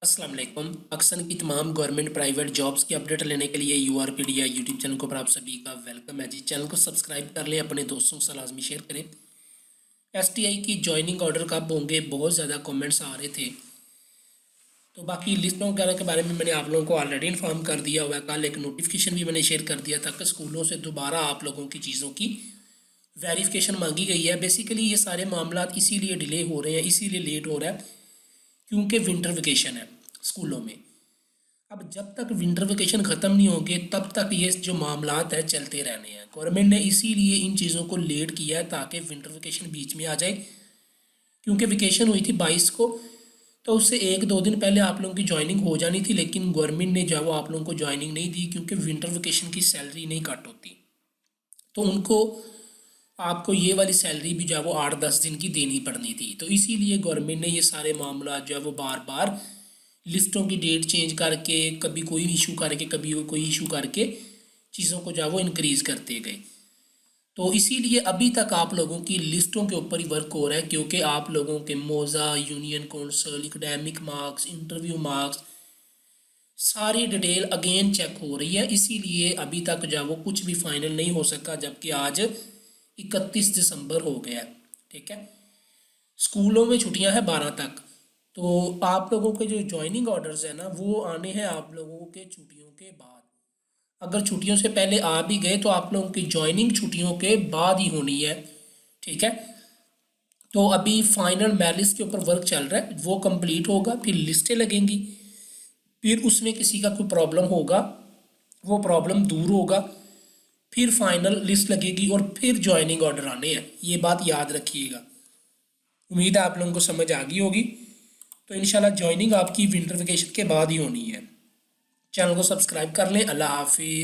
अस्सलाम वालेकुम। पाकिस्तान की तमाम गवर्नमेंट प्राइवेट जॉब्स की अपडेट लेने के लिए URPDI यूट्यूब चैनल को पर आप सभी का वेलकम है जी। चैनल को सब्सक्राइब कर लें, अपने दोस्तों के साथ लाजमी शेयर करें। STI की जॉइनिंग ऑर्डर कब होंगे, बहुत ज़्यादा कमेंट्स आ रहे थे। तो बाकी लिस्टों वगैरह के बारे में मैंने आप लोगों को ऑलरेडी इन्फॉर्म कर दिया हुआ है। कल एक नोटिफिकेशन भी मैंने शेयर कर दिया था कि स्कूलों से दोबारा आप लोगों की चीज़ों की वेरिफिकेशन मांगी गई है। बेसिकली ये सारे मामला इसीलिए डिले हो रहे हैं, इसीलिए लेट हो रहा है क्योंकि विंटर वेकेशन है स्कूलों में। अब जब तक विंटर वेकेशन ख़त्म नहीं होंगे तब तक ये जो मामलात है चलते रहने हैं। गवर्नमेंट ने इसीलिए इन चीज़ों को लेट किया है ताकि विंटर वेकेशन बीच में आ जाए, क्योंकि वेकेशन हुई थी 22 को, तो उससे एक दो दिन पहले आप लोगों की ज्वाइनिंग हो जानी थी, लेकिन गवर्नमेंट ने जो है वो आप लोगों को ज्वाइनिंग नहीं दी क्योंकि विंटर वेकेशन की सैलरी नहीं कट होती। तो उनको आपको ये वाली सैलरी भी जो है वो 8-10 दिन की देनी पड़नी थी। तो इसीलिए गवर्नमेंट ने ये सारे मामला जो है वो बार बार लिस्टों की डेट चेंज करके, कभी कोई इशू करके कभी कोई इशू करके चीज़ों को जो है वो इंक्रीज़ करते गए। तो इसीलिए अभी तक आप लोगों की लिस्टों के ऊपर ही वर्क हो रहा है, क्योंकि आप लोगों के मोज़ा, union council, academic marks, interview marks, सारी डिटेल अगेन चेक हो रही है। इसीलिए अभी तक जो है वो कुछ भी फाइनल नहीं हो सका, जबकि आज 31 दिसंबर हो गया। ठीक है, स्कूलों में छुट्टियां हैं 12 तक। तो आप लोगों के जो ज्वाइनिंग ऑर्डर्स हैं ना, वो आने हैं आप लोगों के छुट्टियों के बाद। अगर छुट्टियों से पहले आ भी गए तो आप लोगों की ज्वाइनिंग छुट्टियों के बाद ही होनी है। ठीक है, तो अभी फाइनल मेरिट्स के ऊपर वर्क चल रहा है, वो कंप्लीट होगा, फिर लिस्टें लगेंगी, फिर उसमें किसी का कोई प्रॉब्लम होगा, वो प्रॉब्लम दूर होगा, फिर फाइनल लिस्ट लगेगी और फिर ज्वाइनिंग ऑर्डर आने हैं। ये बात याद रखिएगा। उम्मीद है आप लोगों को समझ आ गई होगी। तो इंशाल्लाह ज्वाइनिंग आपकी विंटर वेकेशन के बाद ही होनी है। चैनल को सब्सक्राइब कर लें। अल्लाह हाफिज़।